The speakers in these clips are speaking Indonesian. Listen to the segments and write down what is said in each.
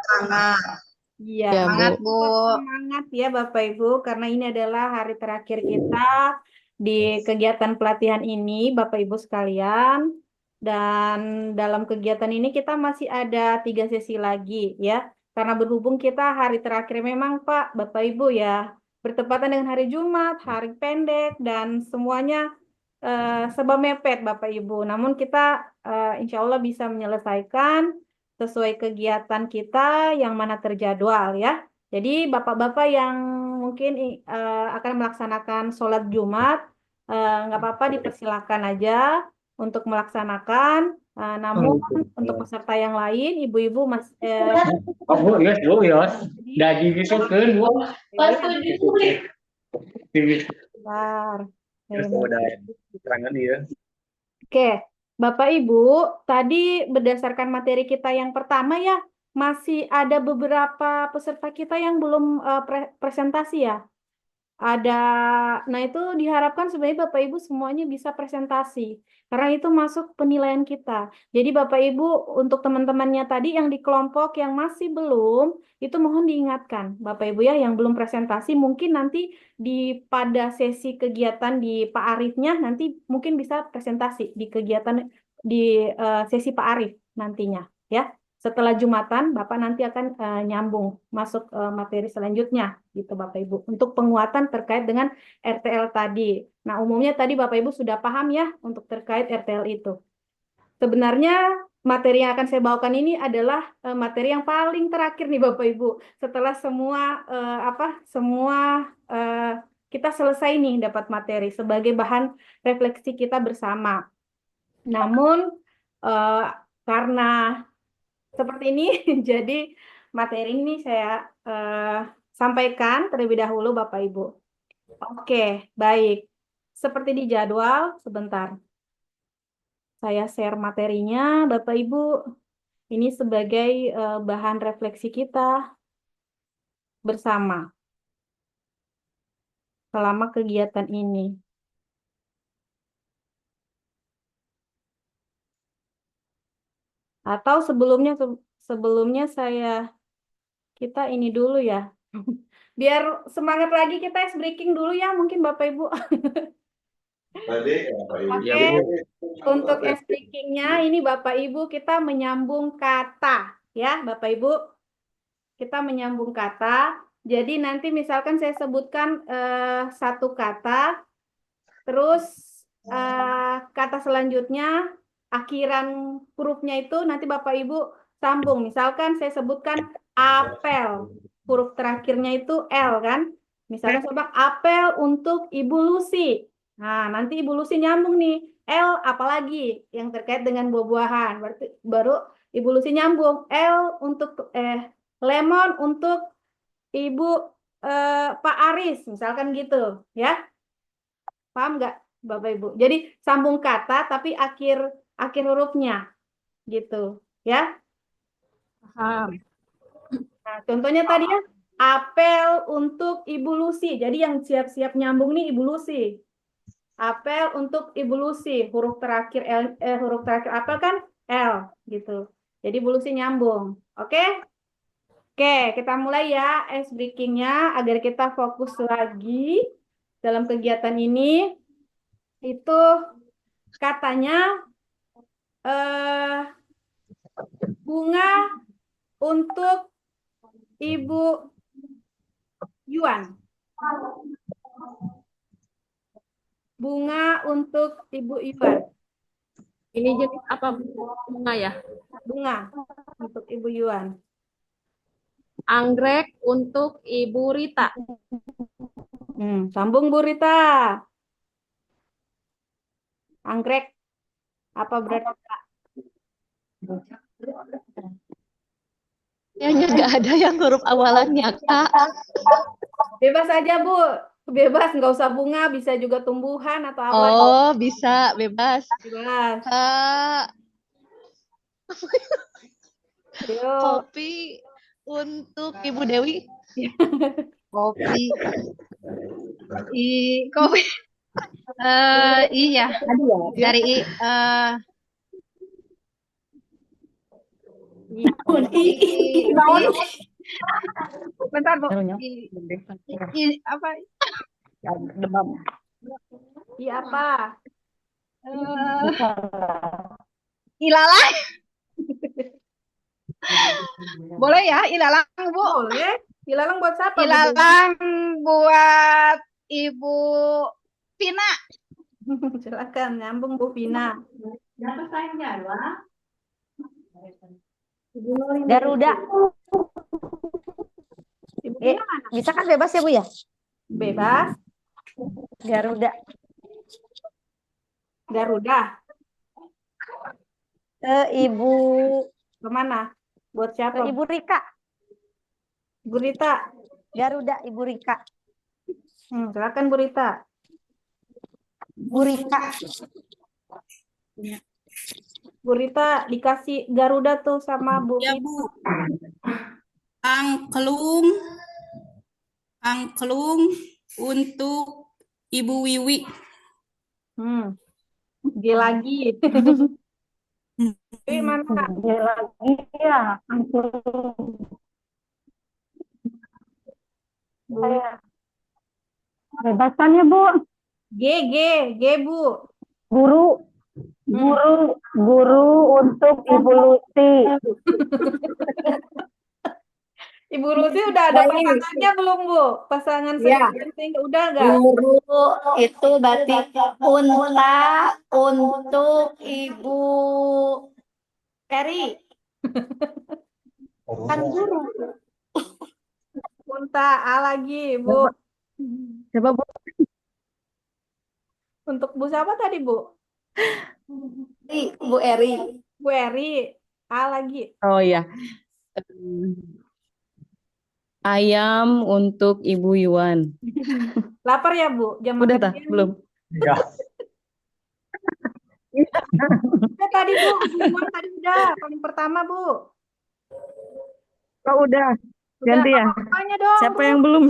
Semangat. Iya, Ya, Semangat, Bu. Bu. tetap semangat ya Bapak Ibu, karena ini adalah hari terakhir kita di kegiatan pelatihan ini, Bapak Ibu sekalian. Dan dalam kegiatan ini kita masih ada 3 sesi lagi ya, karena berhubung kita hari terakhir memang Pak, Bapak Ibu ya, bertepatan dengan hari Jumat, hari pendek, dan semuanya serba mepet Bapak Ibu. Namun kita insya Allah bisa menyelesaikan sesuai kegiatan kita yang mana terjadwal ya. Jadi bapak-bapak yang mungkin akan melaksanakan sholat Jumat, nggak apa-apa dipersilakan aja untuk melaksanakan. Namun untuk peserta yang lain, ibu-ibu Oh, Bu, yes, Bu, yes. jadi Daging itu kan, Bu. bentar. Saya Terus mau- udah keterangan dia. Oke, Bapak Ibu, tadi berdasarkan materi kita yang pertama ya, masih ada beberapa peserta kita yang belum presentasi ya. Ada, nah itu diharapkan sebenarnya Bapak Ibu semuanya bisa presentasi, karena itu masuk penilaian kita. Jadi Bapak Ibu untuk teman-temannya tadi yang di kelompok yang masih belum, itu mohon diingatkan Bapak Ibu ya yang belum presentasi, mungkin nanti pada sesi kegiatan di Pak Arifnya nanti mungkin bisa presentasi di kegiatan di sesi Pak Arif nantinya ya. Setelah Jumatan, Bapak nanti akan nyambung masuk materi selanjutnya, gitu Bapak Ibu. Untuk penguatan terkait dengan RTL tadi. Nah, umumnya tadi Bapak Ibu sudah paham ya untuk terkait RTL itu. Sebenarnya materi yang akan saya bawakan ini adalah materi yang paling terakhir nih Bapak Ibu. Setelah semua eh, kita selesai nih dapat materi sebagai bahan refleksi kita bersama. Namun eh, karena seperti ini, jadi materi ini saya eh, sampaikan terlebih dahulu Bapak Ibu. Oke, baik. Seperti di jadwal, sebentar. Saya share materinya, Bapak Ibu. Ini sebagai bahan refleksi kita bersama selama kegiatan ini. Atau sebelumnya kita ini dulu ya. Biar semangat lagi kita ice breaking dulu ya, mungkin Bapak Ibu. Oke, untuk speakingnya ini Bapak Ibu kita menyambung kata ya Bapak Ibu, kita menyambung kata. Jadi nanti misalkan saya sebutkan satu kata, terus kata selanjutnya akhiran hurufnya itu nanti Bapak Ibu sambung. Misalkan saya sebutkan apel, huruf terakhirnya itu L kan. Misalkan saya bilang apel untuk Ibu Lucy. Nah, nanti Ibu Lucy nyambung nih. L apalagi yang terkait dengan buah-buahan. Berarti baru Ibu Lucy nyambung. L untuk lemon untuk Ibu Pak Aris, misalkan gitu, ya. Paham nggak, Bapak Ibu? Jadi sambung kata tapi akhir akhir hurufnya, gitu, ya. Paham. Nah, contohnya tadi ya, apel untuk Ibu Lucy. Jadi yang siap-siap nyambung nih Ibu Lucy. Apel untuk Ibu Lucy, huruf terakhir apel kan L gitu. Jadi Ibu Lucy nyambung. Oke? Oke, kita mulai ya ice breaking-nya agar kita fokus lagi dalam kegiatan ini. Itu katanya eh, bunga untuk Ibu Yuan. Bunga untuk Ibu Yuan. Ini jenis apa bunga ya? Bunga untuk Ibu Yuan. Anggrek untuk Ibu Rita. Sambung Bu Rita. Anggrek. Apa berarti? Kayaknya nggak ada yang huruf awalannya, Kak. Bebas aja Bu. Bebas, nggak usah bunga, bisa juga tumbuhan atau apa. Oh, bisa, bebas. Bebas. Kak, Yuk. kopi untuk Ibu Dewi. Kopi. Kopi. Iya. Dari Iya. Bentar, Bu. Apa? Iya apa? Ilalang. Boleh ya, ilalang, Bu? Boleh. Ilalang buat siapa, Bu? Ilalang buat Ibu Vina. Silakan nyambung Bu Vina. Garuda. Ibu Vina mana? Bisa kan bebas ya Bu ya? Bebas. Garuda. Garuda. Ibu Kemana? Buat siapa? Ibu Rika. Bu Rita. Garuda Ibu Rika. Silakan Bu Rita. Bu Rika. Bu Rita dikasih Garuda tuh sama Bu Ya, Vina. Bu. Angklung untuk Ibu Wiwi. G lagi. Wiwi mana? Lagi ya. Bu. Bebasan ya Bu. G Bu. Guru. Guru untuk Ibu Lucy. Ibu Rusi udah ada pasangannya belum Bu? Pasangan sering udah nggak? Guru itu berarti unta untuk Ibu Peri. Kan guru. Unta A lagi Bu. Coba Bu. Untuk Bu siapa tadi Bu? Bu Eri. Bu Eri. A lagi. Oh ya. Ayam untuk Ibu Yuan. Lapar ya Bu? Jam Udah makan tak? siang. Belum. Ya. Tadi Bu, Bu Iwan tadi udah paling pertama Bu. Oh udah. Udah, Ganti ya? Bapak-bapaknya dong. Siapa Bu. yang belum?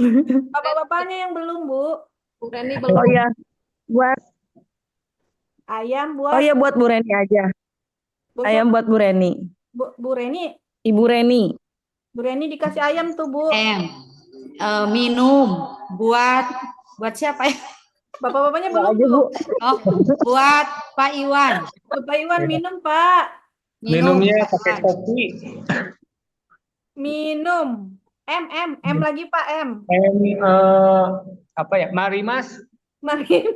Bapak-bapaknya yang belum Bu. Bu Reni Oh belum. ya. Buat Ayam Oh buat ya buat Bu Reni aja. Bu, Ayam buat Bu Reni. Bu Reni. Ibu Reni. Bu Reni dikasih ayam tuh Bu. Minum buat siapa ya? Bapak-bapaknya belum aja Bu. Oh, buat Pak Iwan. Bapak Iwan minum Pak. Minumnya pakai kopi. Minum. M lagi Pak M. Apa ya? Mari Mas. Mari.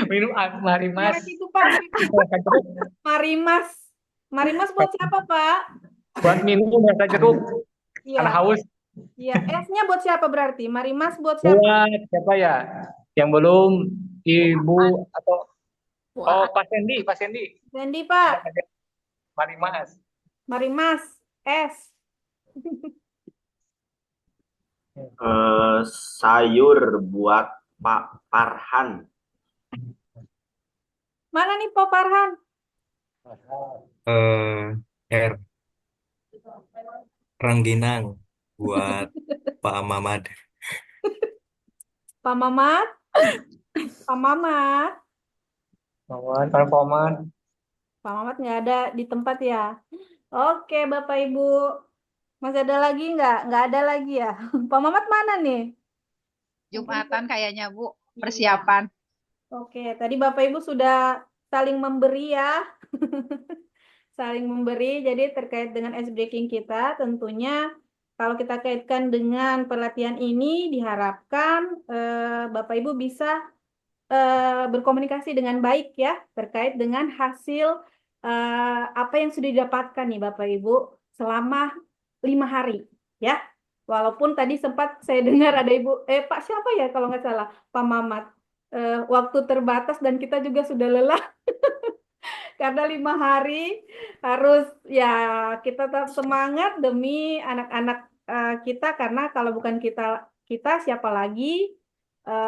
Minum mari Mas. Merek itu Pak. Marimas. Marimas buat siapa Pak? Buat minum rasa jeruk. Karena Iya. haus. Iya. S-nya buat siapa berarti? Marimas buat siapa? Buat siapa ya? Yang belum Ibu atau Pak Sendi. Sandy Pak. Mari Mas. Marimas. S. Sayur buat Pak Farhan. Mana nih Pak Farhan? R. Rangginang buat Pak Mamat. Pak Mamat. Pak Mamat. Paman, kalau Paman. Pak Mamat nggak ada di tempat ya. Oke Bapak Ibu. Masih ada lagi nggak? Nggak ada lagi ya. Pak Mamat mana nih? Jumatan kayaknya, Bu. Persiapan. Oke, tadi Bapak Ibu sudah saling memberi ya. Saling memberi, jadi terkait dengan ice breaking kita, tentunya kalau kita kaitkan dengan pelatihan ini, diharapkan Bapak Ibu bisa berkomunikasi dengan baik ya, terkait dengan hasil apa yang sudah didapatkan nih Bapak Ibu selama 5 hari ya. Walaupun tadi sempat saya dengar ada Ibu, Pak siapa ya kalau nggak salah, Pak Mamat. Waktu terbatas dan kita juga sudah lelah karena 5 hari harus ya kita tetap semangat demi anak-anak kita, karena kalau bukan kita siapa lagi.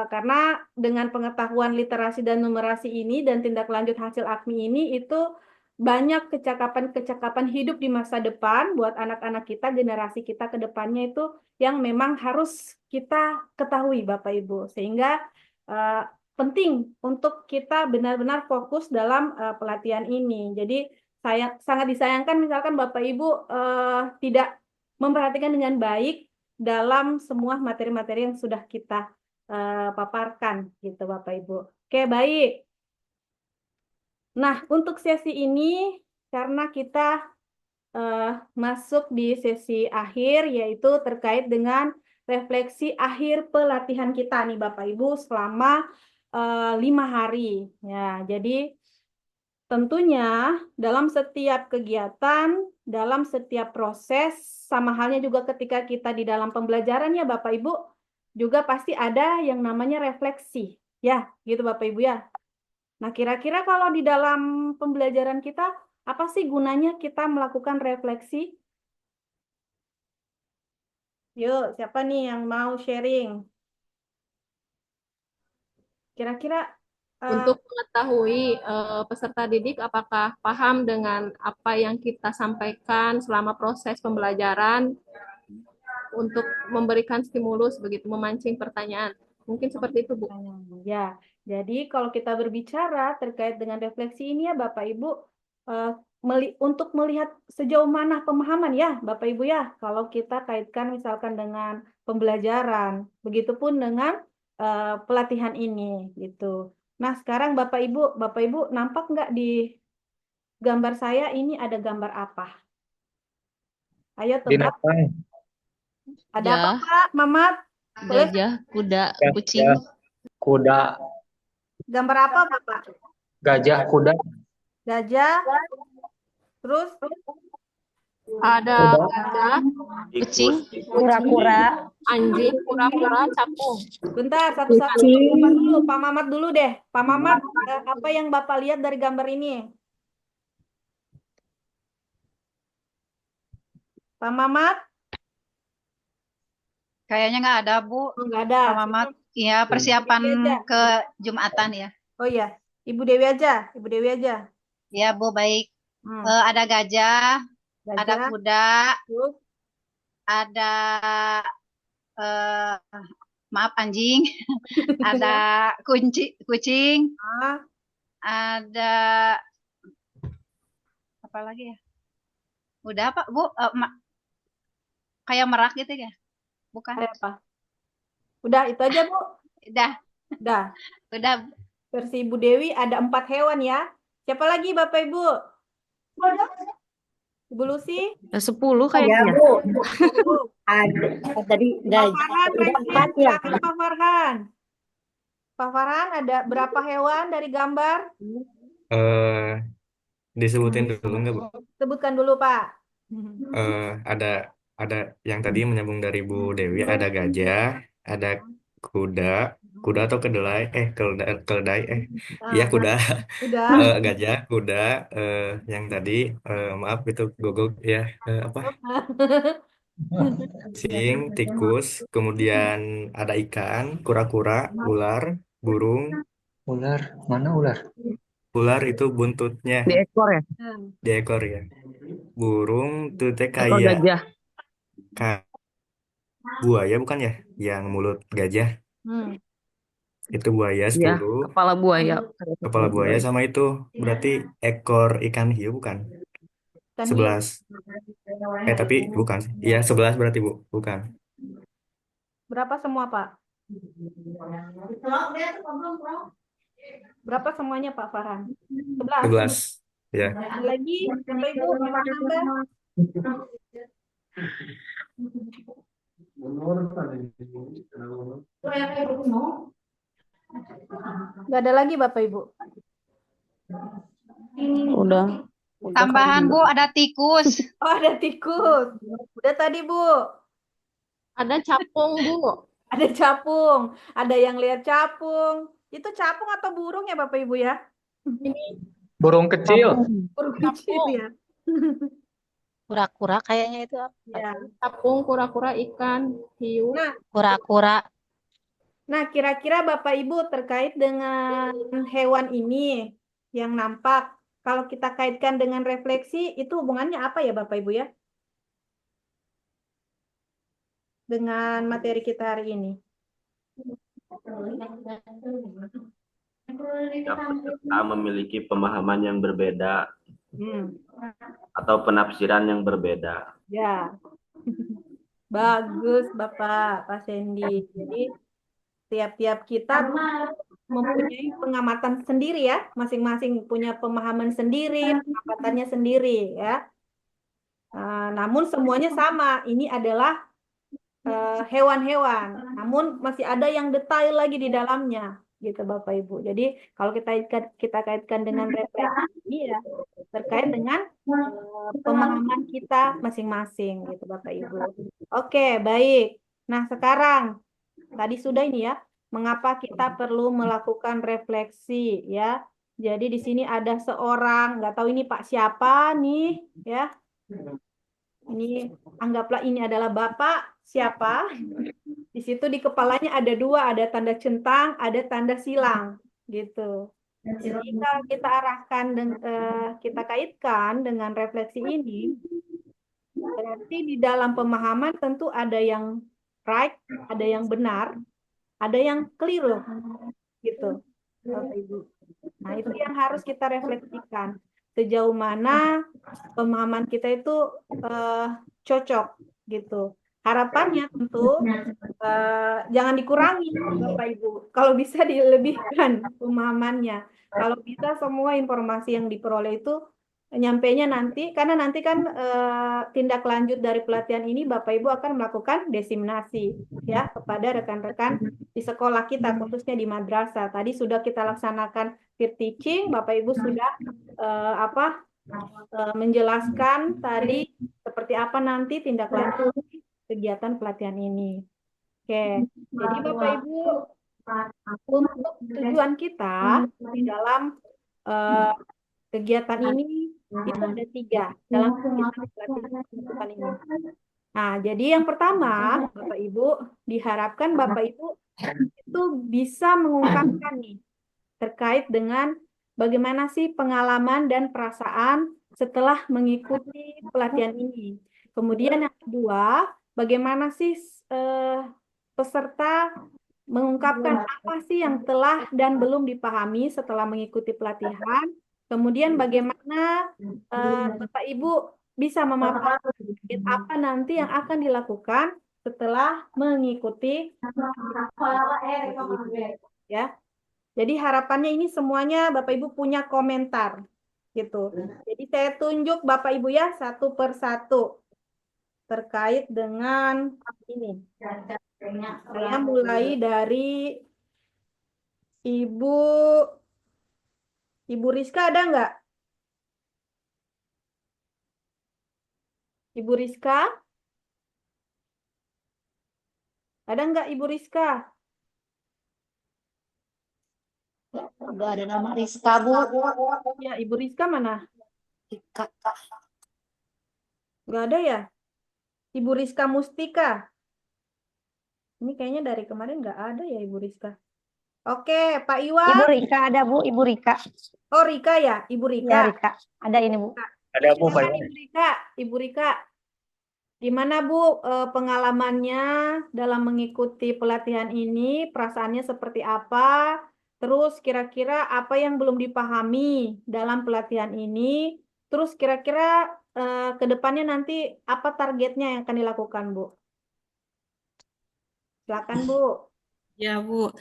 Karena dengan pengetahuan literasi dan numerasi ini dan tindak lanjut hasil AKMI ini itu banyak kecakapan-kecakapan hidup di masa depan buat anak-anak kita, generasi kita ke depannya itu yang memang harus kita ketahui Bapak Ibu. Sehingga penting untuk kita benar-benar fokus dalam pelatihan ini. Jadi sangat disayangkan misalkan Bapak Ibu tidak memperhatikan dengan baik dalam semua materi-materi yang sudah kita paparkan gitu Bapak Ibu. Oke, baik. Nah, untuk sesi ini karena kita masuk di sesi akhir yaitu terkait dengan refleksi akhir pelatihan kita nih Bapak Ibu selama 5 hari. Ya, jadi tentunya dalam setiap kegiatan, dalam setiap proses, sama halnya juga ketika kita di dalam pembelajaran ya Bapak Ibu, juga pasti ada yang namanya refleksi. Ya, gitu Bapak Ibu ya. Nah, kira-kira kalau di dalam pembelajaran kita, apa sih gunanya kita melakukan refleksi? Yuk, siapa nih yang mau sharing? Kira-kira Untuk mengetahui peserta didik apakah paham dengan apa yang kita sampaikan selama proses pembelajaran untuk memberikan stimulus begitu memancing pertanyaan. Mungkin seperti itu, Bu. ya, jadi kalau kita berbicara terkait dengan refleksi ini ya Bapak Ibu, untuk melihat sejauh mana pemahaman ya Bapak Ibu ya, kalau kita kaitkan misalkan dengan pembelajaran, begitupun dengan pelatihan ini gitu. Nah sekarang Bapak Ibu nampak nggak di gambar saya ini ada gambar apa? Ayo tebak. Binatang. Ada apa Pak Mamat? Boleh? Gajah, kuda, Gajah, kucing. kuda, Gambar apa Bapak? gajah, kuda, Gajah, terus Ada kuda, gajah, Kucing. Kura-kura. anjing, kura-kura, capung. bentar satu-satu gambar dulu. Pak Mamat dulu deh. Pak Mamat, apa yang Bapak lihat dari gambar ini? Pak Mamat? Kayaknya nggak ada, Bu. Oh, nggak ada. Pak Mamat. Iya, persiapan ke Jumatan ya. Oh iya, Ibu Dewi aja. Ibu Dewi aja. Iya, Bu, baik. Hmm. Ada gajah, ada Gajah, kuda, terus ada maaf anjing, ada kucing, ah, ada apa lagi ya? Udah apa, Bu? Kayak merak gitu ya? Bukan. ada apa? Udah, itu aja Bu. Udah, Udah. Versi Ibu Dewi ada 4 hewan ya. Siapa lagi Bapak Ibu? Ibu Lucy? 10 Ya, kayaknya. Bu. Ada. Tadi Pak Farhan, udah 4 ya. Pak Farhan. Pak Farhan ada berapa hewan dari gambar? Disebutin dulu nggak, Bu? Sebutkan dulu Pak. Ada yang tadi menyambung dari Bu Dewi, ada gajah, ada kuda, kuda atau kedelai, keledai, iya kuda, Udah. gajah, kuda, yang tadi, maaf itu gogok ya, apa? Kucing, tikus, kemudian ada ikan, kura-kura, ular, burung, ular, mana ular? ular itu buntutnya Di ekor ya? di ekor ya, burung itu teh Ekor kayak gajah. buaya bukan ya, yang mulut gajah. Itu buaya Iya, 10, kepala buaya. kepala buaya sama itu berarti ekor ikan hiu bukan? Ikan hiu. 11. Tapi bukan sih. Iya, 11 berarti, Bu. Bukan. Berapa semua Pak? Berapa semuanya Pak Farhan? 11. 11. Ya. Ada lagi Bapak Ibu mau nambah? Nggak ada lagi Bapak Ibu. Udah. tambahan Bu, ada tikus. Oh ada tikus. Udah tadi Bu. Ada capung, Bu. Ada capung. Ada yang lihat capung. Itu capung atau burung ya Bapak Ibu ya? Burung kecil. Burung kecil ya. Kura-kura kayaknya itu. Ya. Capung, kura-kura, ikan, hiu. Kura-kura. Nah, kira-kira Bapak Ibu terkait dengan hewan ini yang nampak, kalau kita kaitkan dengan refleksi, itu hubungannya apa ya Bapak Ibu ya? Dengan materi kita hari ini. Setiap peserta memiliki pemahaman yang berbeda Hmm, atau penafsiran yang berbeda. ya. Bagus, Bapak, Pak Sandy. Jadi, tiap-tiap kita mempunyai pengamatan sendiri ya, masing-masing punya pemahaman sendiri, pengamatannya sendiri ya. Namun semuanya sama. Ini adalah hewan-hewan. Namun masih ada yang detail lagi di dalamnya, gitu Bapak Ibu. Jadi kalau kita kaitkan dengan refleksi ini ya terkait dengan pemahaman kita masing-masing, gitu Bapak Ibu. Oke, baik. Nah sekarang tadi sudah ini ya, mengapa kita perlu melakukan refleksi ya. Jadi di sini ada seorang, nggak tahu ini Pak siapa nih ya. Ini anggaplah ini adalah Bapak siapa. Di situ di kepalanya ada dua, ada tanda centang, ada tanda silang gitu. Jadi kalau kita arahkan dan kita kaitkan dengan refleksi ini, berarti di dalam pemahaman tentu ada yang right, ada yang benar, ada yang keliru gitu, Bapak Ibu. Nah, itu yang harus kita refleksikan. Sejauh mana pemahaman kita itu cocok gitu. Harapannya tentu jangan dikurangi, Bapak Ibu. Kalau bisa dilebihkan pemahamannya. Kalau bisa semua informasi yang diperoleh itu nyampainya nanti, karena nanti kan tindak lanjut dari pelatihan ini Bapak Ibu akan melakukan diseminasi ya kepada rekan-rekan di sekolah kita, khususnya di madrasah. Tadi sudah kita laksanakan peer teaching, Bapak Ibu sudah menjelaskan tadi seperti apa nanti tindak lanjut kegiatan pelatihan ini. Oke, jadi Bapak Ibu untuk tujuan kita di dalam kegiatan ini itu ada 3 dalam kegiatan pelatihan ini. Nah, jadi yang pertama, Bapak Ibu, diharapkan Bapak Ibu itu bisa mengungkapkan nih terkait dengan bagaimana sih pengalaman dan perasaan setelah mengikuti pelatihan ini. Kemudian yang kedua, bagaimana sih peserta mengungkapkan apa sih yang telah dan belum dipahami setelah mengikuti pelatihan. Kemudian bagaimana Bapak Ibu bisa memaparkan apa nanti yang akan dilakukan setelah mengikuti ya. Jadi harapannya ini semuanya Bapak Ibu punya komentar gitu. Jadi saya tunjuk Bapak Ibu ya satu persatu terkait dengan ini. Saya mulai dari Ibu Rizka ada nggak? Ibu Rizka? Ada nggak Ibu Rizka? Nggak ada nama Rizka, Bu. Ya, Ibu Rizka mana? Rizka. Nggak ada ya? Ibu Rizka Mustika. Ini kayaknya dari kemarin nggak ada ya Ibu Rizka. Oke, Pak Iwa. Ibu Rika ada, Bu. Ibu Rika. Oh, Rika ya? Ibu Rika. Ya, Rika. Ada ini, Bu. Ada Bu, Pak Silakan Iwan. Ibu Rika. Ibu Rika. Gimana Bu pengalamannya dalam mengikuti pelatihan ini? Perasaannya seperti apa? Terus kira-kira apa yang belum dipahami dalam pelatihan ini? Terus kira-kira ke depannya nanti apa targetnya yang akan dilakukan, Bu? Silakan, Bu. Ya, Bu.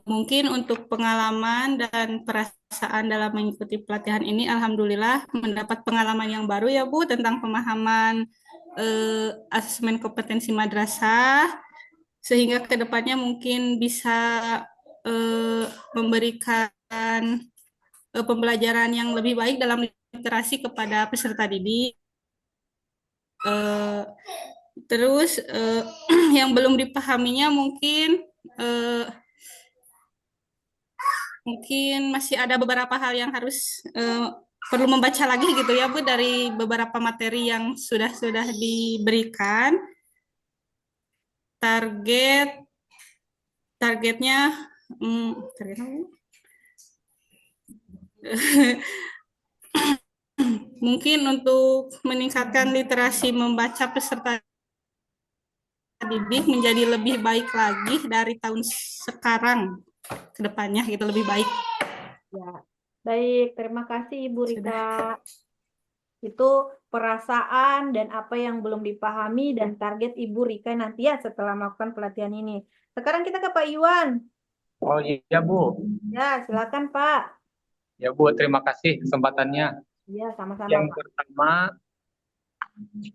Mungkin untuk pengalaman dan perasaan dalam mengikuti pelatihan ini, alhamdulillah mendapat pengalaman yang baru ya, Bu, tentang pemahaman asesmen kompetensi madrasah, sehingga ke depannya mungkin bisa memberikan pembelajaran yang lebih baik dalam literasi kepada peserta didik. Terus yang belum dipahaminya mungkin masih ada beberapa hal yang harus perlu membaca lagi gitu ya Bu, dari beberapa materi yang sudah diberikan. Targetnya mungkin untuk meningkatkan literasi membaca peserta didik menjadi lebih baik lagi dari tahun sekarang ke depannya, gitu lebih baik. Ya, baik. Terima kasih Ibu Rika. Itu perasaan dan apa yang belum dipahami dan target Ibu Rika nanti ya setelah melakukan pelatihan ini. Sekarang kita ke Pak Iwan. Oh iya Bu. Ya, silakan Pak. Ya Bu, terima kasih kesempatannya. Ya, sama-sama Yang Pak. pertama,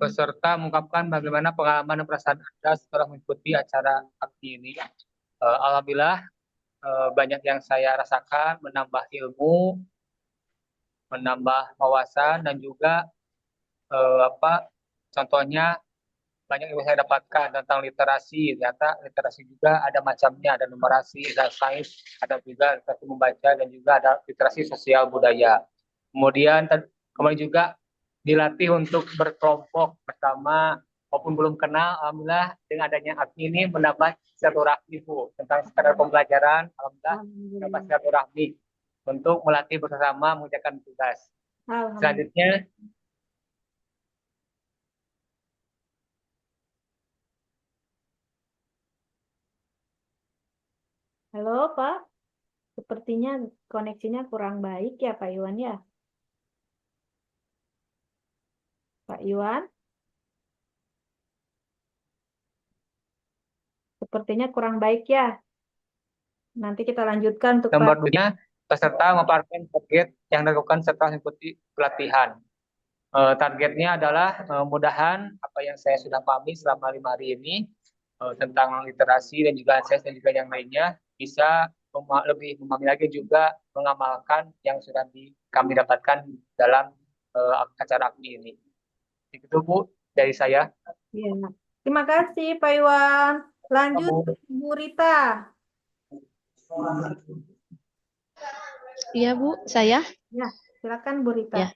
peserta mengungkapkan bagaimana pengalaman dan perasaan Anda setelah mengikuti acara AKMI ini. Alhamdulillah, banyak yang saya rasakan, menambah ilmu, menambah wawasan, dan juga contohnya banyak yang saya dapatkan tentang literasi. Ternyata literasi juga ada macamnya, ada numerasi, ada sains, ada juga literasi membaca, dan juga ada literasi sosial budaya. Kemudian juga dilatih untuk berkelompok bersama, walaupun belum kenal. Alhamdulillah dengan adanya AKMI ini mendapat silaturahmi Bu, tentang sekadar pembelajaran. Alhamdulillah mendapat silaturahmi untuk melatih bersama mengerjakan tugas. Alhamdulillah. Selanjutnya, Halo Pak, sepertinya koneksinya kurang baik ya Pak Iwan ya. Pak Iwan, sepertinya kurang baik ya. Nanti kita lanjutkan untuk nomor 2, peserta memaparkan target yang dilakukan setelah mengikuti pelatihan. Targetnya adalah mudahan apa yang saya sudah pahami selama 5 hari ini tentang literasi dan juga sains dan juga yang lainnya bisa lebih memahami lagi, juga mengamalkan yang sudah kami dapatkan dalam acara AKMI ini. Itu Bu dari saya. Ya. Terima kasih Pak Iwan. Lanjut Bu. Bu Rita. Iya Bu, saya. Ya, silakan Bu Rita. Ya.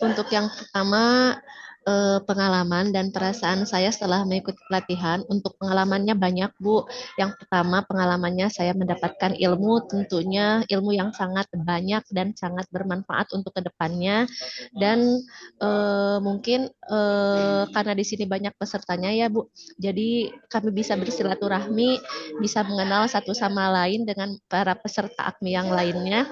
Untuk yang pertama, pengalaman dan perasaan saya setelah mengikuti pelatihan. Untuk pengalamannya banyak Bu. Yang pertama, pengalamannya saya mendapatkan ilmu, tentunya ilmu yang sangat banyak dan sangat bermanfaat untuk kedepannya. Dan mungkin karena di sini banyak pesertanya ya Bu, jadi kami bisa bersilaturahmi, bisa mengenal satu sama lain dengan para peserta AKMI yang lainnya.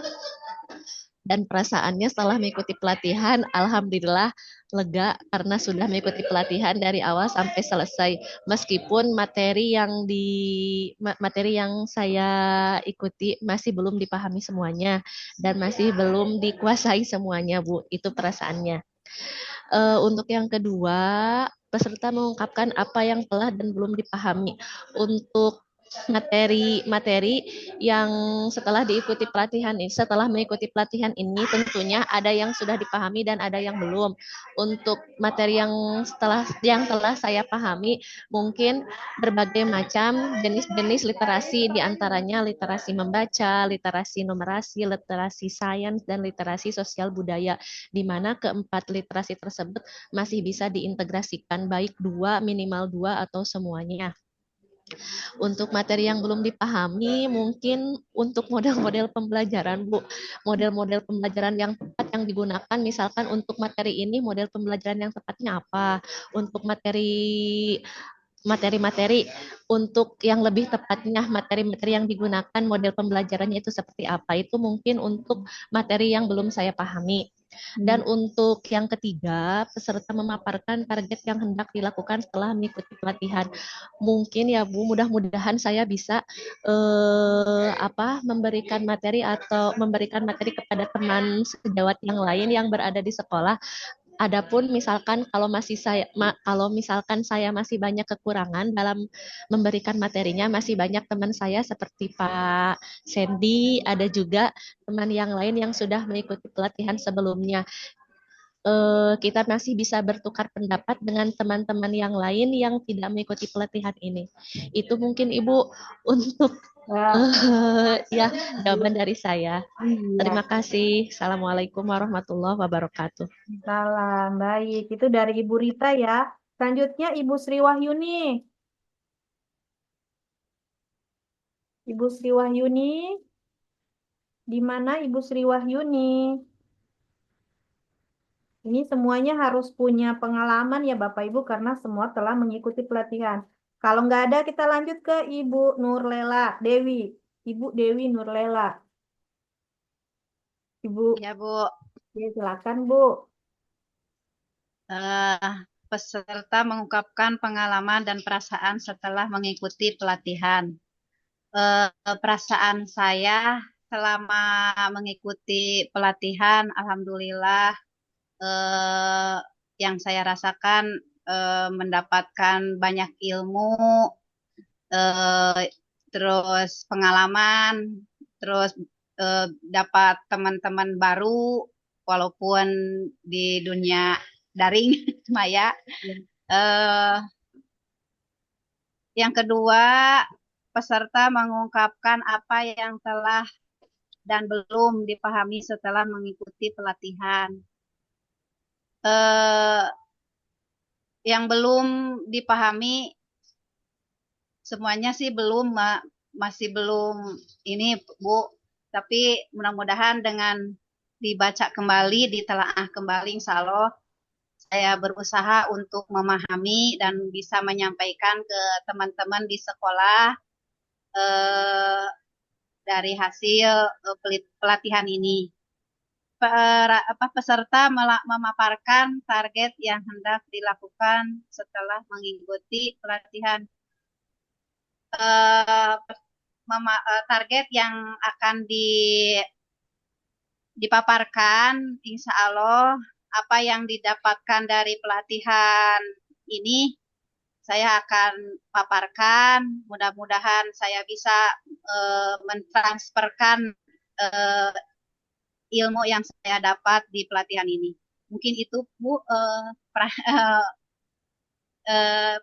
Dan perasaannya setelah mengikuti pelatihan, alhamdulillah lega karena sudah mengikuti pelatihan dari awal sampai selesai. Meskipun materi yang saya ikuti masih belum dipahami semuanya dan masih belum dikuasai semuanya, Bu. Itu perasaannya. Untuk yang kedua, peserta mengungkapkan apa yang telah dan belum dipahami. Untuk materi yang setelah mengikuti pelatihan ini tentunya ada yang sudah dipahami dan ada yang belum. Untuk materi yang telah saya pahami, mungkin berbagai macam jenis-jenis literasi, diantaranya literasi membaca, literasi numerasi, literasi sains, dan literasi sosial budaya, di mana keempat literasi tersebut masih bisa diintegrasikan, baik minimal dua atau semuanya. Untuk materi yang belum dipahami, mungkin untuk model-model pembelajaran, Bu. Model-model pembelajaran yang tepat yang digunakan, misalkan untuk materi ini model pembelajaran yang tepatnya apa? Untuk materi untuk yang lebih tepatnya materi-materi yang digunakan model pembelajarannya itu seperti apa? Itu mungkin untuk materi yang belum saya pahami. Dan untuk yang ketiga, peserta memaparkan target yang hendak dilakukan setelah mengikuti pelatihan. Mungkin ya Bu, mudah-mudahan saya bisa memberikan materi kepada teman sejawat yang lain yang berada di sekolah. Adapun misalkan kalau misalkan saya masih banyak kekurangan dalam memberikan materinya, masih banyak teman saya seperti Pak Sandy, ada juga teman yang lain yang sudah mengikuti pelatihan sebelumnya. Kita masih bisa bertukar pendapat dengan teman-teman yang lain yang tidak mengikuti pelatihan ini. Itu mungkin Ibu untuk jawaban dari saya. Terima kasih. Assalamualaikum warahmatullahi wabarakatuh. Salam, baik. Itu dari Ibu Rita ya. Selanjutnya Ibu Sri Wahyuni. Ibu Sri Wahyuni. Di mana Ibu Sri Wahyuni? Ini semuanya harus punya pengalaman ya Bapak Ibu karena semua telah mengikuti pelatihan. Kalau nggak ada kita lanjut ke Ibu Nurlela Dewi. Ibu Dewi Nurlela. Ibu. Ya Bu. Ya, silakan Bu. Eh, Peserta mengungkapkan pengalaman dan perasaan setelah mengikuti pelatihan. Perasaan saya selama mengikuti pelatihan, alhamdulillah, eh, yang saya rasakan mendapatkan banyak ilmu, eh, terus pengalaman, terus dapat teman-teman baru, walaupun di dunia daring, maya. Eh, yang kedua, peserta mengungkapkan apa yang telah dan belum dipahami setelah mengikuti pelatihan. Eh, yang belum dipahami semuanya sih belum, masih belum ini Bu. Tapi mudah-mudahan dengan dibaca kembali, ditelaah kembali, insya Allah saya berusaha untuk memahami dan bisa menyampaikan ke teman-teman di sekolah eh, dari hasil pelatihan ini. Peserta memaparkan target yang hendak dilakukan setelah mengikuti pelatihan. Eh, Target yang akan dipaparkan, insya Allah apa yang didapatkan dari pelatihan ini saya akan paparkan. Mudah-mudahan saya bisa mentransferkan ilmu yang saya dapat di pelatihan ini. Mungkin itu Bu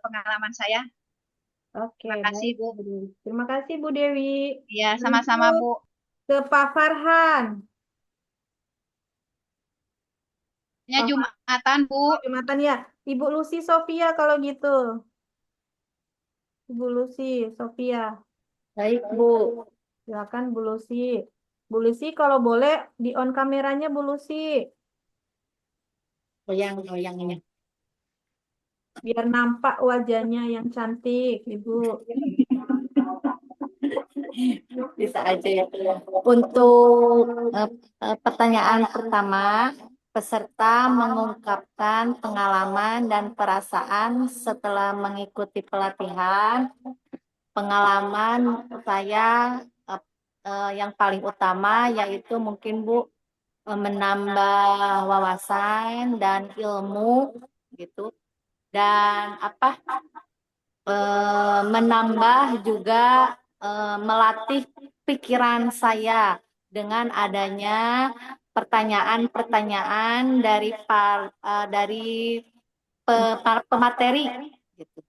pengalaman saya. Oke, Terima kasih baik, Bu. Bu Dewi. Terima kasih Bu Dewi. Ya, sama-sama Lanjut Bu. ke Pak Farhan. Ya, Pak Jumatan Bu. Jumatan ya. Ibu Lucy Sofia kalau gitu. Ibu Lucy Sofia. Baik, Bu. Silakan Bu Lucy. Bu Lucy kalau boleh di on kameranya Bu Lucy. Goyang ini. Biar nampak wajahnya yang cantik, Ibu. Bisa aja ya. Untuk pertanyaan pertama, peserta mengungkapkan pengalaman dan perasaan setelah mengikuti pelatihan. Pengalaman saya yang paling utama yaitu mungkin Bu menambah wawasan dan ilmu gitu, dan menambah juga melatih pikiran saya dengan adanya pertanyaan-pertanyaan dari pemateri gitu.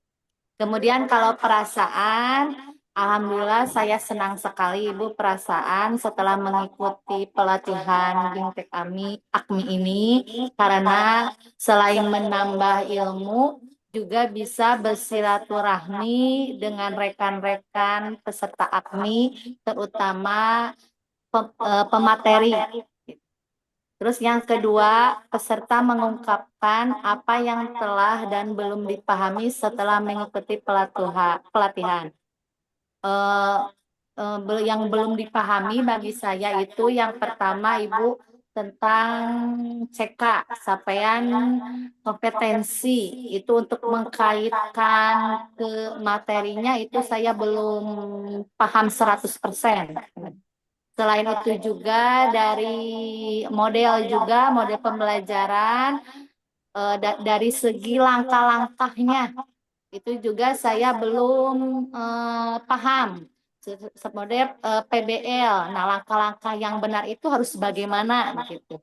Kemudian kalau perasaan, alhamdulillah saya senang sekali Ibu perasaan setelah mengikuti pelatihan Bimtek AKMI ini, karena selain menambah ilmu juga bisa bersilaturahmi dengan rekan-rekan peserta AKMI, terutama pemateri. Terus yang kedua, peserta mengungkapkan apa yang telah dan belum dipahami setelah mengikuti pelatihan. Yang belum dipahami bagi saya itu yang pertama Ibu tentang CK, capaian kompetensi. Itu untuk mengkaitkan ke materinya itu saya belum paham 100%. Selain itu juga dari model pembelajaran dari segi langkah-langkahnya itu juga saya belum paham. Model PBL. Nah, langkah-langkah yang benar itu harus bagaimana gitu.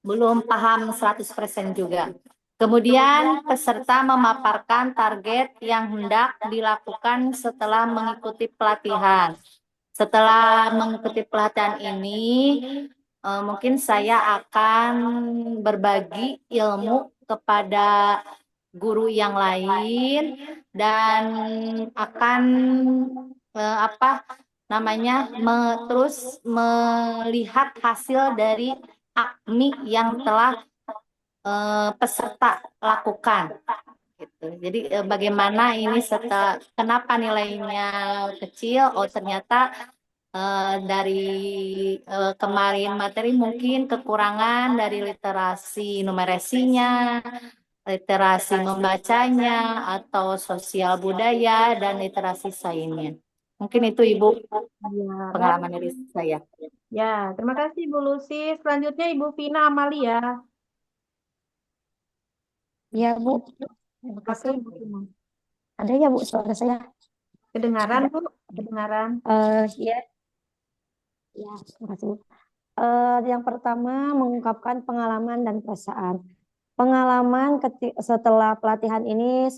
Belum paham 100% juga. Kemudian peserta memaparkan target yang hendak dilakukan setelah mengikuti pelatihan. Setelah mengikuti pelatihan ini, mungkin saya akan berbagi ilmu kepada guru yang lain dan akan terus melihat hasil dari AKMI yang telah peserta lakukan. Gitu. Jadi bagaimana ini kenapa nilainya kecil? Oh ternyata dari kemarin materi mungkin kekurangan dari literasi numerasinya, literasi membacanya, atau sosial budaya, dan literasi sainsnya. Mungkin itu Ibu Ya, pengalaman dari baik. saya. Ya, terima kasih Bu Lucy. Selanjutnya Ibu Vina Amalia. Ya, Bu. Terima kasih. Silakan Bu Vina. Ada ya, Bu, suara saya? Kedengaran Ada. Bu? Kedengaran. Ya, ya, terima kasih, Bu. Yang pertama, mengungkapkan pengalaman dan perasaan. Pengalaman setelah pelatihan ini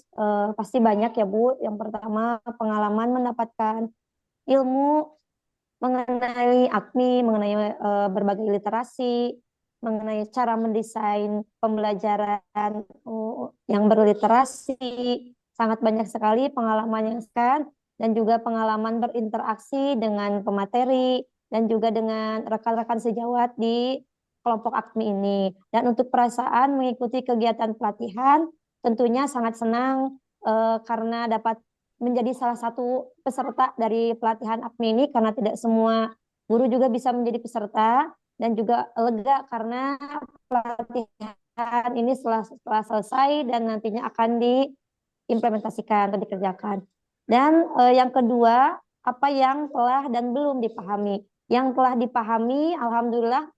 pasti banyak ya, Bu. Yang pertama, pengalaman mendapatkan ilmu mengenai AKMI, mengenai berbagai literasi, mengenai cara mendesain pembelajaran yang berliterasi. Sangat banyak sekali pengalaman yang dan juga pengalaman berinteraksi dengan pemateri dan juga dengan rekan-rekan sejawat di kelompok AKMI ini. Dan untuk perasaan mengikuti kegiatan pelatihan, tentunya sangat senang karena dapat menjadi salah satu peserta dari pelatihan AKMI ini, karena tidak semua guru juga bisa menjadi peserta, dan juga lega karena pelatihan ini setelah selesai dan nantinya akan diimplementasikan atau dikerjakan. Dan yang kedua, apa yang telah dan belum dipahami. Yang telah dipahami, alhamdulillah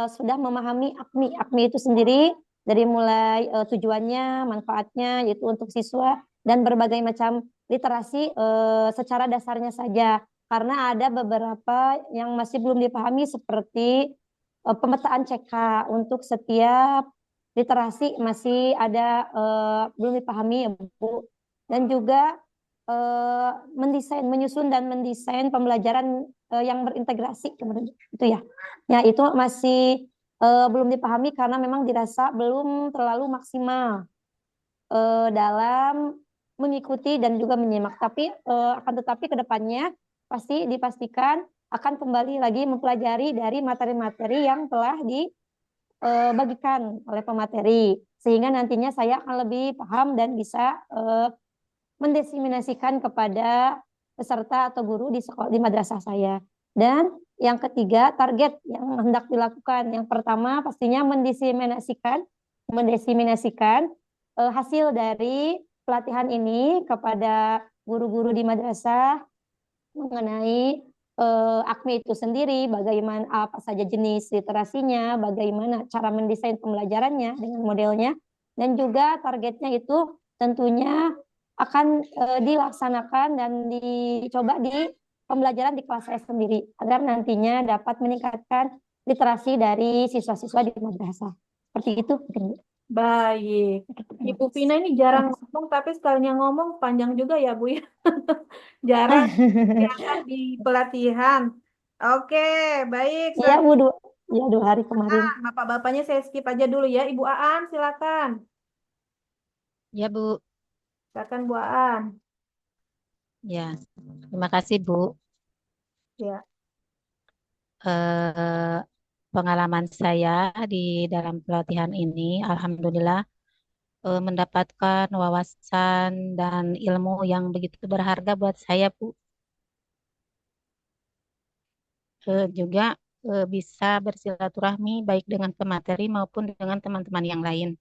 sudah memahami AKMI. AKMI itu sendiri dari mulai tujuannya, manfaatnya, yaitu untuk siswa, dan berbagai macam literasi secara dasarnya saja. Karena ada beberapa yang masih belum dipahami seperti pemetaan CK untuk setiap literasi masih ada belum dipahami ya Bu. Dan juga menyusun dan mendesain pembelajaran yang berintegrasi itu ya. Ya itu masih belum dipahami karena memang dirasa belum terlalu maksimal dalam mengikuti dan juga menyimak. Tapi akan tetapi ke depannya pasti dipastikan akan kembali lagi mempelajari dari materi-materi yang telah dibagikan oleh pemateri, sehingga nantinya saya akan lebih paham dan bisa mendiseminasikan kepada peserta atau guru di sekolah, di madrasah saya. Dan yang ketiga, target yang hendak dilakukan. Yang pertama pastinya mendesiminasikan hasil dari pelatihan ini kepada guru-guru di madrasah mengenai AKMI itu sendiri, bagaimana apa saja jenis literasinya, bagaimana cara mendesain pembelajarannya dengan modelnya, dan juga targetnya itu tentunya akan dilaksanakan dan dicoba di pembelajaran di kelas saya sendiri, agar nantinya dapat meningkatkan literasi dari siswa-siswa di madrasah. Seperti itu. Baik. Ibu Vina ini jarang ngomong, tapi sekalinya ngomong panjang juga ya Bu ya. Jarang kelihatan di pelatihan. Oke, baik. Iya Bu, ya 2 hari kemarin. Bapak-bapaknya saya skip aja dulu ya. Ibu Aan, silakan. Ya, Bu. Silakan Bu Aan. Ya, terima kasih, Bu. Ya. Pengalaman saya di dalam pelatihan ini, alhamdulillah, mendapatkan wawasan dan ilmu yang begitu berharga buat saya, Bu. Juga bisa bersilaturahmi baik dengan pemateri maupun dengan teman-teman yang lain.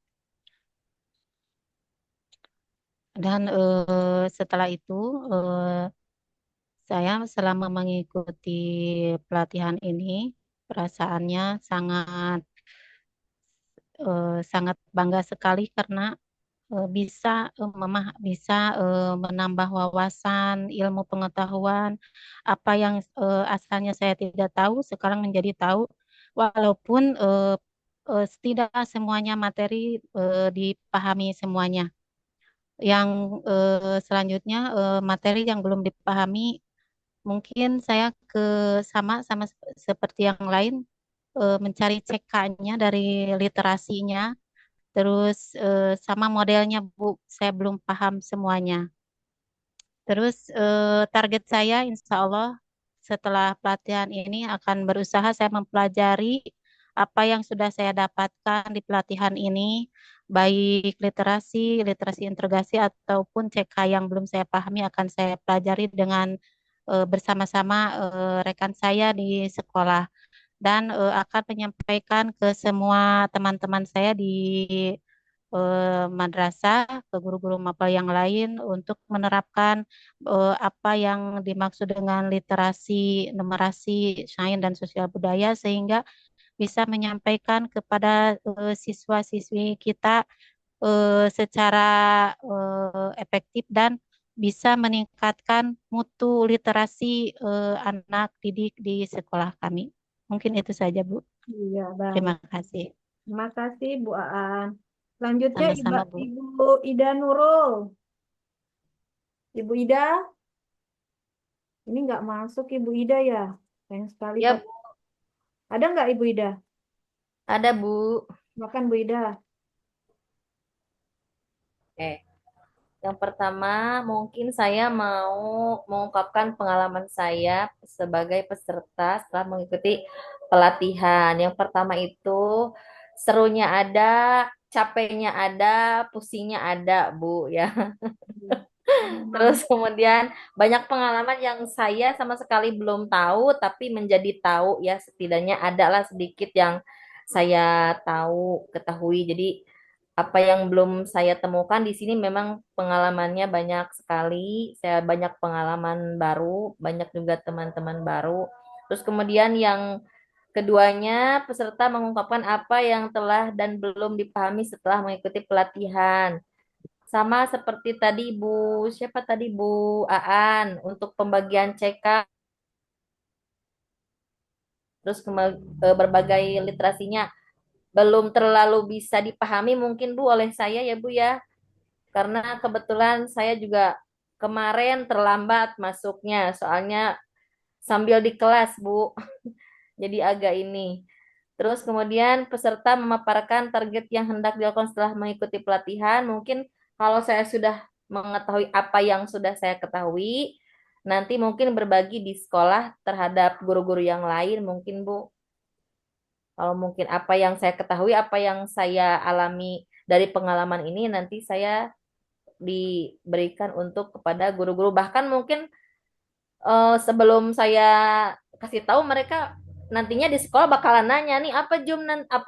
Dan setelah itu, saya selama mengikuti pelatihan ini, perasaannya sangat bangga sekali karena bisa menambah wawasan, ilmu pengetahuan, apa yang asalnya saya tidak tahu sekarang menjadi tahu, walaupun tidak semuanya materi dipahami semuanya. Yang selanjutnya materi yang belum dipahami, mungkin saya sama seperti yang lain, mencari CK-nya dari literasinya. Terus sama modelnya Bu, saya belum paham semuanya. Terus target saya insya Allah setelah pelatihan ini akan berusaha saya mempelajari apa yang sudah saya dapatkan di pelatihan ini, baik literasi integrasi ataupun CK yang belum saya pahami akan saya pelajari dengan bersama-sama rekan saya di sekolah dan akan menyampaikan ke semua teman-teman saya di madrasah, ke guru-guru mapel yang lain untuk menerapkan apa yang dimaksud dengan literasi, numerasi, sains dan sosial budaya sehingga bisa menyampaikan kepada siswa-siswi kita secara efektif dan bisa meningkatkan mutu literasi anak didik di sekolah kami. Mungkin itu saja, Bu. Iya, baik. Terima kasih. Terima kasih Bu Aan. Selanjutnya Sama-sama, Bu. Ibu Ida Nurul. Ibu Ida, ini nggak masuk Ibu Ida ya? Sayang sekali. Ya, Pak. Ada nggak Ibu Ida? ada Bu. Makan Bu Ida. Yang pertama, mungkin saya mau mengungkapkan pengalaman saya sebagai peserta setelah mengikuti pelatihan. Yang pertama itu serunya ada, capeknya ada, pusingnya ada, Bu ya. Terus kemudian banyak pengalaman yang saya sama sekali belum tahu, tapi menjadi tahu ya, setidaknya adalah sedikit yang saya ketahui. Jadi apa yang belum saya temukan di sini memang pengalamannya banyak sekali. Saya banyak pengalaman baru, banyak juga teman-teman baru. Terus kemudian yang keduanya, peserta mengungkapkan apa yang telah dan belum dipahami setelah mengikuti pelatihan. Sama seperti tadi siapa tadi Bu Aan untuk pembagian CK, terus berbagai literasinya belum terlalu bisa dipahami mungkin Bu oleh saya ya Bu ya. Karena kebetulan saya juga kemarin terlambat masuknya, soalnya sambil di kelas, Bu. Jadi agak ini. Terus kemudian peserta memaparkan target yang hendak dilakukan setelah mengikuti pelatihan. Mungkin kalau saya sudah mengetahui apa yang sudah saya ketahui, nanti mungkin berbagi di sekolah terhadap guru-guru yang lain mungkin, Bu. Kalau mungkin apa yang saya ketahui, apa yang saya alami dari pengalaman ini, nanti saya diberikan untuk kepada guru-guru. Bahkan mungkin sebelum saya kasih tahu, mereka nantinya di sekolah bakalan nanya nih apa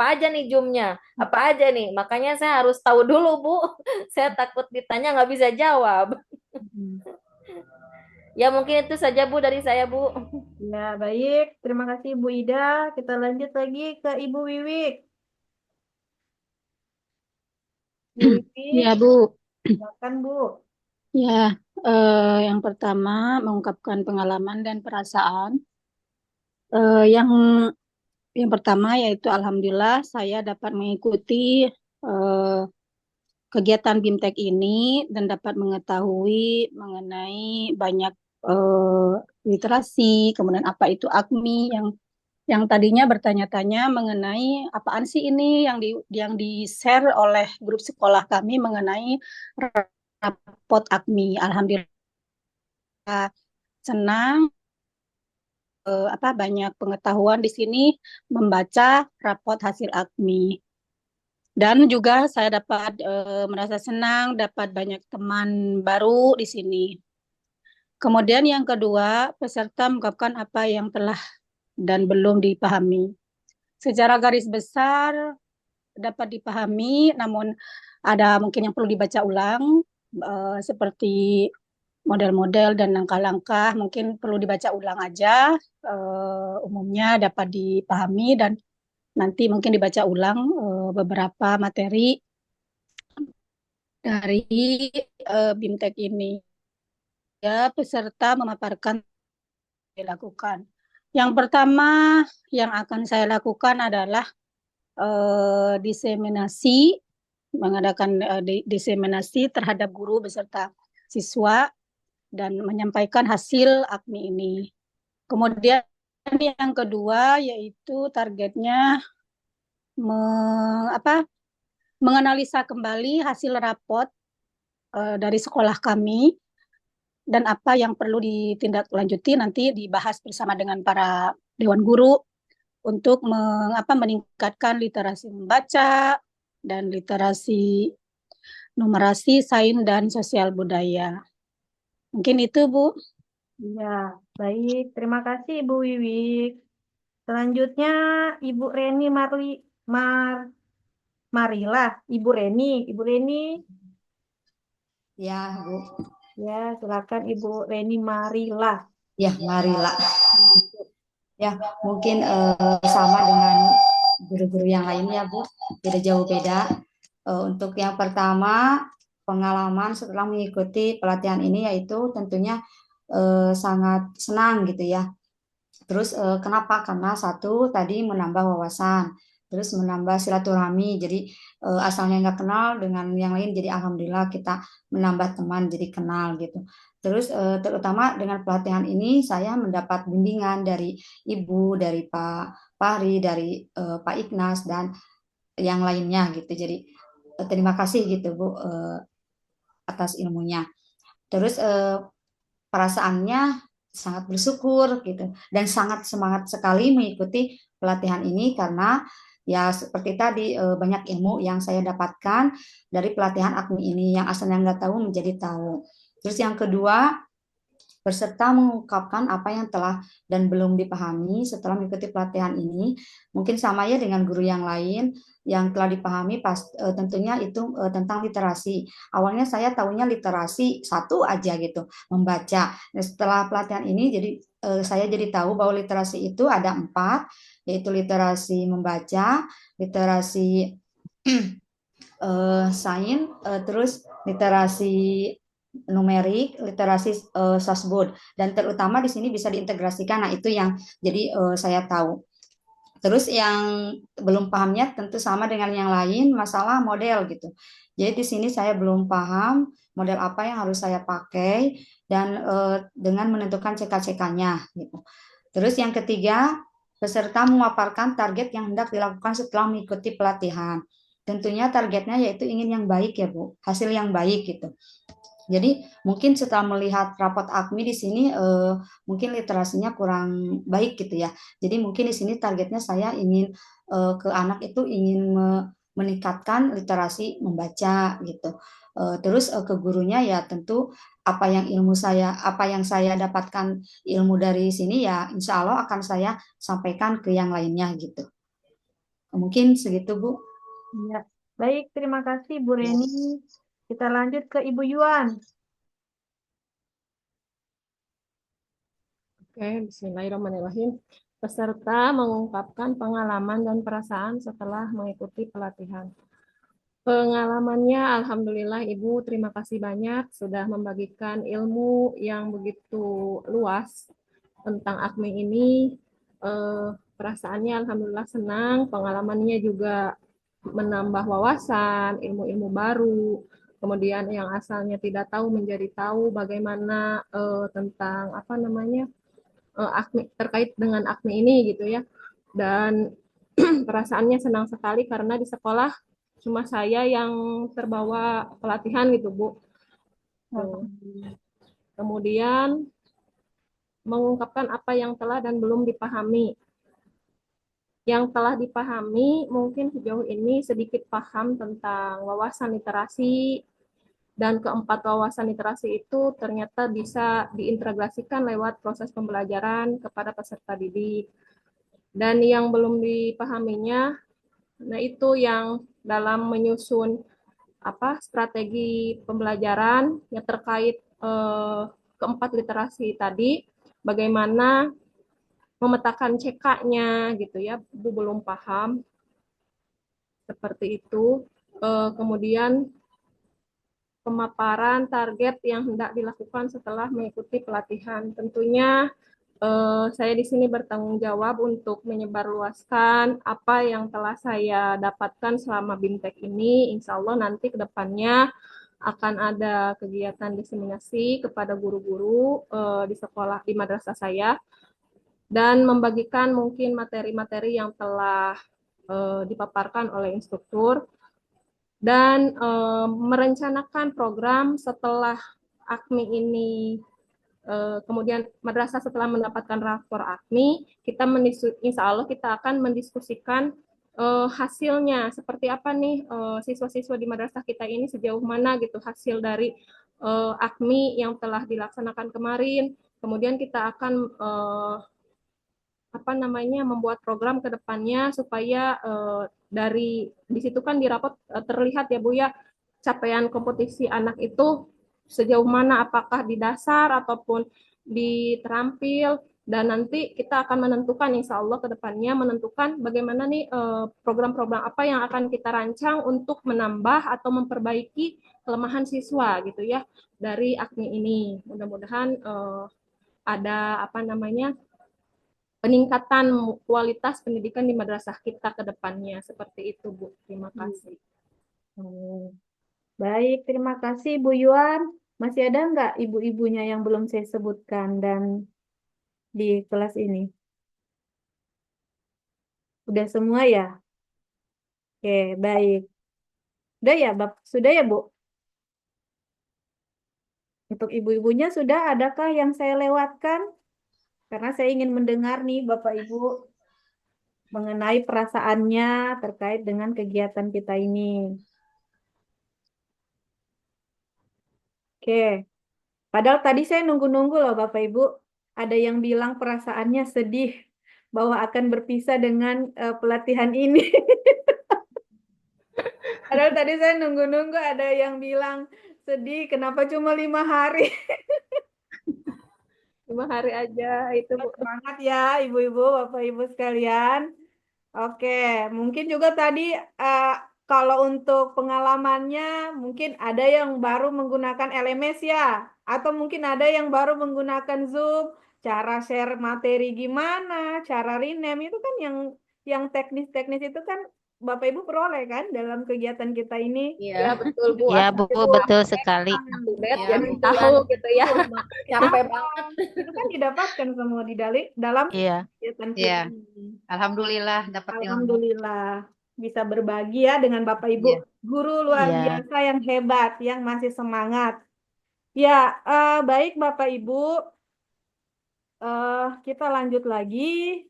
aja nih jumnya, apa aja nih. Makanya saya harus tahu dulu Bu. Saya takut ditanya nggak bisa jawab. Ya mungkin itu saja Bu dari saya Bu. Ya, baik. Terima kasih Bu Ida. Kita lanjut lagi ke Ibu Wiwik. Bu Wiwik, Ya, Bu. silakan Bu. Ya, yang pertama mengungkapkan pengalaman dan perasaan. Yang pertama yaitu alhamdulillah saya dapat mengikuti kegiatan BIMTEK ini dan dapat mengetahui mengenai banyak literasi, kemudian apa itu AKMI yang tadinya bertanya-tanya mengenai apaan sih ini yang di-share oleh grup sekolah kami mengenai rapot AKMI. Alhamdulillah senang banyak pengetahuan di sini membaca rapot hasil AKMI. Dan juga saya dapat merasa senang dapat banyak teman baru di sini. Kemudian yang kedua, peserta mengungkapkan apa yang telah dan belum dipahami. Secara garis besar dapat dipahami, namun ada mungkin yang perlu dibaca ulang, seperti model-model dan langkah-langkah mungkin perlu dibaca ulang aja, umumnya dapat dipahami dan nanti mungkin dibaca ulang beberapa materi dari BIMTEK ini. Ya, peserta memaparkan dilakukan. Yang pertama yang akan saya lakukan adalah diseminasi, mengadakan diseminasi terhadap guru beserta siswa dan menyampaikan hasil AKMI ini. Kemudian yang kedua yaitu targetnya menganalisa kembali hasil rapot dari sekolah kami dan apa yang perlu ditindaklanjuti nanti dibahas bersama dengan para dewan guru untuk meningkatkan literasi membaca dan literasi numerasi, sains dan sosial budaya. Mungkin itu Bu. Iya, baik. Terima kasih Ibu Wiwik. Selanjutnya Ibu Reni Mar Marilah, Ibu Reni. Ibu Reni, Ya, Bu. ya silakan Ibu Reni Marilah. Ya, marilah. Ya, mungkin sama dengan guru-guru yang lainnya, Bu. Tidak jauh beda. Untuk yang pertama, pengalaman setelah mengikuti pelatihan ini yaitu tentunya sangat senang gitu ya. Terus kenapa? Karena satu tadi menambah wawasan, terus menambah silaturahmi. Jadi asalnya nggak kenal dengan yang lain, jadi alhamdulillah kita menambah teman, jadi kenal gitu. Terus terutama dengan pelatihan ini saya mendapat bimbingan dari Ibu, dari Pak Fahri, dari Pak Ignas dan yang lainnya gitu. Jadi terima kasih gitu Bu atas ilmunya. Terus perasaannya sangat bersyukur gitu dan sangat semangat sekali mengikuti pelatihan ini karena ya seperti tadi banyak ilmu yang saya dapatkan dari pelatihan AKMI ini yang asalnya nggak tahu menjadi tahu. Terus yang kedua, peserta mengungkapkan apa yang telah dan belum dipahami setelah mengikuti pelatihan ini. Mungkin sama ya dengan guru yang lain yang telah dipahami tentunya itu tentang literasi. Awalnya saya tahunya literasi satu aja gitu, membaca. Nah, setelah pelatihan ini jadi saya jadi tahu bahwa literasi itu ada 4, yaitu literasi membaca, literasi sains, terus literasi numerik, literasi sosbud, dan terutama di sini bisa diintegrasikan. Nah, itu yang jadi saya tahu. Terus yang belum pahamnya tentu sama dengan yang lain, masalah model gitu. Jadi di sini saya belum paham model apa yang harus saya pakai dan dengan menentukan CK-CK-nya gitu. Terus yang ketiga, peserta memaparkan target yang hendak dilakukan setelah mengikuti pelatihan. Tentunya targetnya yaitu ingin yang baik ya Bu, hasil yang baik gitu. Jadi mungkin setelah melihat rapot AKMI di sini mungkin literasinya kurang baik gitu ya. Jadi mungkin di sini targetnya saya ingin ke anak itu ingin meningkatkan literasi membaca gitu. Terus ke gurunya ya tentu apa yang saya dapatkan ilmu dari sini ya insya Allah akan saya sampaikan ke yang lainnya gitu. Mungkin segitu Bu. Ya, baik. Terima kasih Bu Reni. Kita lanjut ke Ibu Yuan. Oke, bismillahirrahmanirrahim. Peserta mengungkapkan pengalaman dan perasaan setelah mengikuti pelatihan. Pengalamannya, alhamdulillah Ibu, terima kasih banyak sudah membagikan ilmu yang begitu luas tentang AKMI ini. Perasaannya alhamdulillah senang, pengalamannya juga menambah wawasan, ilmu-ilmu baru, kemudian yang asalnya tidak tahu menjadi tahu bagaimana tentang apa namanya AKMI, terkait dengan AKMI ini gitu ya. Dan perasaannya senang sekali karena di sekolah cuma saya yang terbawa pelatihan gitu Bu. Kemudian mengungkapkan apa yang telah dan belum dipahami. Yang telah dipahami mungkin sejauh ini sedikit paham tentang wawasan literasi, dan keempat wawasan literasi itu ternyata bisa diintegrasikan lewat proses pembelajaran kepada peserta didik. Dan yang belum dipahaminya, nah itu yang dalam menyusun strategi pembelajaran yang terkait keempat literasi tadi, bagaimana memetakan CK-nya gitu ya, Bu belum paham seperti itu. Kemudian pemaparan target yang hendak dilakukan setelah mengikuti pelatihan. Tentunya saya di sini bertanggung jawab untuk menyebarluaskan apa yang telah saya dapatkan selama BIMTEK ini. Insya Allah nanti ke depannya akan ada kegiatan diseminasi kepada guru-guru di sekolah, di madrasah saya, dan membagikan mungkin materi-materi yang telah dipaparkan oleh instruktur, dan merencanakan program setelah AKMI ini. Kemudian madrasah setelah mendapatkan rapor AKMI, kita insya Allah kita akan mendiskusikan hasilnya seperti apa nih siswa-siswa di madrasah kita ini sejauh mana gitu hasil dari AKMI yang telah dilaksanakan kemarin. Kemudian kita akan membuat program ke depannya supaya dari di situ kan di rapot terlihat ya Bu ya, capaian kompetisi anak itu sejauh mana, apakah di dasar ataupun di terampil, dan nanti kita akan menentukan insya Allah ke depannya menentukan bagaimana nih program-program apa yang akan kita rancang untuk menambah atau memperbaiki kelemahan siswa gitu ya dari AKMI ini. Mudah-mudahan ada peningkatan kualitas pendidikan di madrasah kita ke depannya. Seperti itu, Bu. Terima kasih. Baik, terima kasih Bu Yuan. Masih ada nggak ibu-ibunya yang belum saya sebutkan dan di kelas ini? Udah semua ya? Oke, baik. Sudah ya, Sudah ya, Bu? Untuk ibu-ibunya sudah, adakah yang saya lewatkan? Karena saya ingin mendengar nih Bapak Ibu mengenai perasaannya terkait dengan kegiatan kita ini. Oke. Padahal tadi saya nunggu-nunggu loh Bapak Ibu. Ada yang bilang perasaannya sedih bahwa akan berpisah dengan pelatihan ini. Padahal tadi saya nunggu-nunggu ada yang bilang sedih kenapa cuma 5 hari. 5 hari aja itu Bu. Semangat ya ibu-ibu, bapak-ibu sekalian. Oke, mungkin juga tadi kalau untuk pengalamannya mungkin ada yang baru menggunakan LMS ya, atau mungkin ada yang baru menggunakan Zoom, cara share materi gimana, cara rename itu kan yang teknis-teknis itu kan Bapak Ibu peroleh kan dalam kegiatan kita ini. Iya, betul Bu. Ya, Bu, betul sekali. Ya, tahu gitu ya. Capek banget. Itu kan didapatkan semua di dalam Iya. kegiatan kita Iya. ini. Alhamdulillah dapat ilmu. Alhamdulillah bisa berbagi ya dengan Bapak Ibu Iya. guru luar Iya. biasa yang hebat, yang masih semangat. Ya, baik Bapak Ibu, kita lanjut lagi.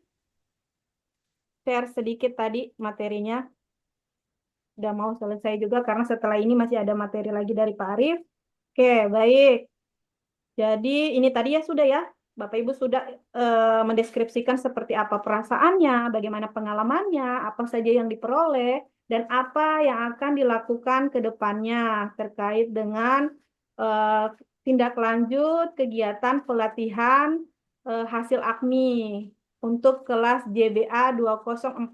Share sedikit tadi materinya. Udah mau selesai juga karena setelah ini masih ada materi lagi dari Pak Arief. Oke, baik. Jadi ini tadi ya sudah ya. Bapak Ibu sudah mendeskripsikan seperti apa perasaannya, bagaimana pengalamannya, apa saja yang diperoleh, dan apa yang akan dilakukan ke depannya terkait dengan tindak lanjut kegiatan pelatihan hasil AKMI untuk kelas JBA 2048.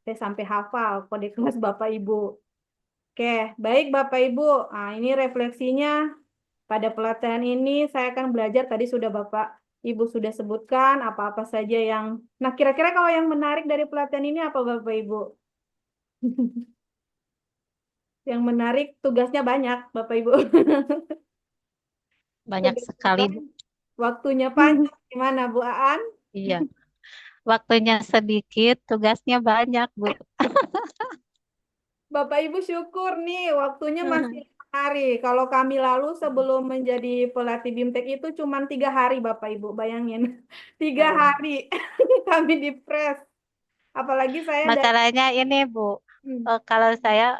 Saya sampai hafal kode kelas Bapak Ibu. Oke, baik Bapak Ibu. Nah, ini refleksinya. Pada pelatihan ini saya akan belajar, tadi sudah Bapak Ibu sudah sebutkan apa-apa saja yang... Nah, kira-kira kalau yang menarik dari pelatihan ini apa Bapak Ibu? Yang menarik tugasnya banyak Bapak Ibu. Banyak sekali, Bu. Waktunya panjang. Gimana Bu Aan? Iya. Waktunya sedikit, tugasnya banyak, Bu. Bapak Ibu syukur nih, waktunya masih 5 hari. Kalau kami lalu sebelum menjadi pelatih BIMTEK itu cuma 3 hari Bapak Ibu, bayangin. 3 hari kami di press. Apalagi saya dari... Masalahnya ini, Bu, kalau saya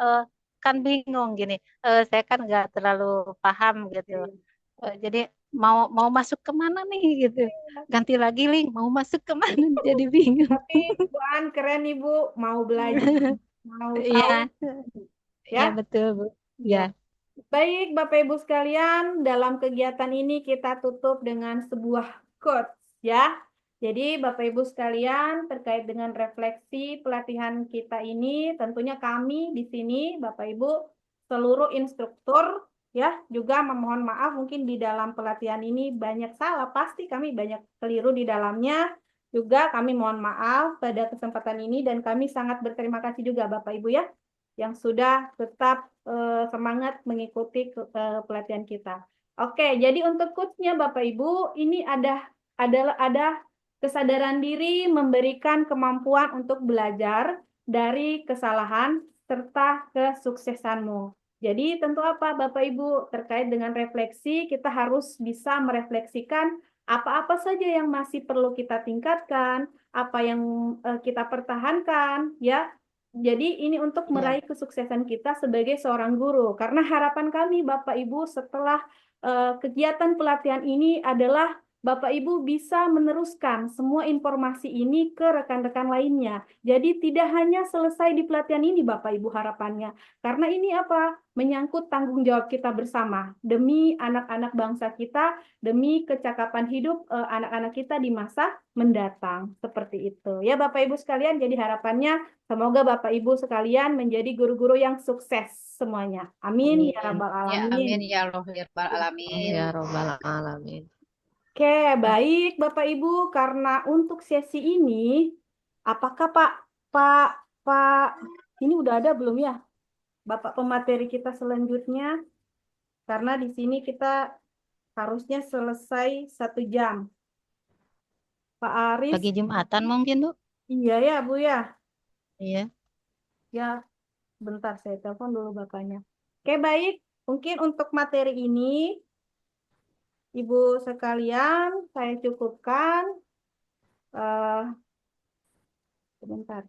kan bingung gini, saya kan nggak terlalu paham gitu. Jadi mau masuk kemana nih gitu. Ganti lagi link, mau masuk kemana jadi bingung. Tapi Bu An keren nih Bu, mau belajar, mau tahu. Iya. Ya? Iya betul, Bu. Ya. Baik Bapak Ibu sekalian, dalam kegiatan ini kita tutup dengan sebuah quotes ya. Jadi Bapak Ibu sekalian terkait dengan refleksi pelatihan kita ini, tentunya kami di sini Bapak Ibu seluruh instruktur ya juga memohon maaf mungkin di dalam pelatihan ini banyak salah, pasti kami banyak keliru di dalamnya. Juga kami mohon maaf pada kesempatan ini dan kami sangat berterima kasih juga Bapak Ibu ya yang sudah tetap semangat mengikuti pelatihan kita. Oke, jadi untuk quotes-nya Bapak Ibu, ini ada kesadaran diri memberikan kemampuan untuk belajar dari kesalahan serta kesuksesanmu. Jadi tentu apa Bapak Ibu terkait dengan refleksi, kita harus bisa merefleksikan apa-apa saja yang masih perlu kita tingkatkan, apa yang kita pertahankan ya. Jadi ini untuk Iya. meraih kesuksesan kita sebagai seorang guru. Karena harapan kami Bapak Ibu setelah kegiatan pelatihan ini adalah Bapak Ibu bisa meneruskan semua informasi ini ke rekan-rekan lainnya. Jadi tidak hanya selesai di pelatihan ini Bapak Ibu harapannya. Karena ini apa? Menyangkut tanggung jawab kita bersama demi anak-anak bangsa kita, demi kecakapan hidup anak-anak kita di masa mendatang. Seperti itu. Ya Bapak Ibu sekalian, jadi harapannya semoga Bapak Ibu sekalian menjadi guru-guru yang sukses semuanya. Amin ya Amin. rabbal Ya, alamin. amin ya Allah ya Rabbal Amin alamin. ya robbal alamin. Oke, baik Bapak Ibu, karena untuk sesi ini, apakah Pak, Pak, ini udah ada belum ya? Bapak pemateri kita selanjutnya, karena di sini kita harusnya selesai 1 jam. Pak Aris, Pagi Jumatan mungkin, Bu? iya ya Bu ya. Iya. Ya, bentar saya telepon dulu Bapaknya. Oke, baik. Mungkin untuk materi ini, Ibu sekalian, saya cukupkan. Eh, sebentar.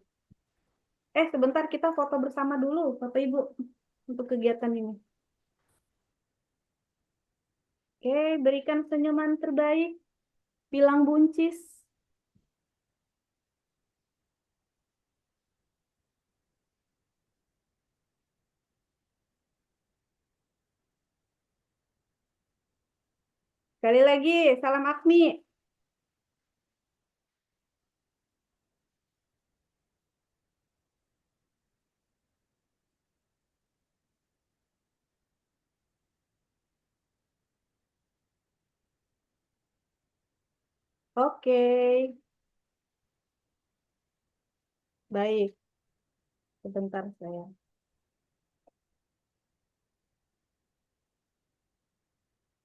Sebentar kita foto bersama dulu, Bapak Ibu, untuk kegiatan ini. Oke, berikan senyuman terbaik, bilang buncis. Sekali lagi, salam Akmi. Oke, baik. Sebentar saya.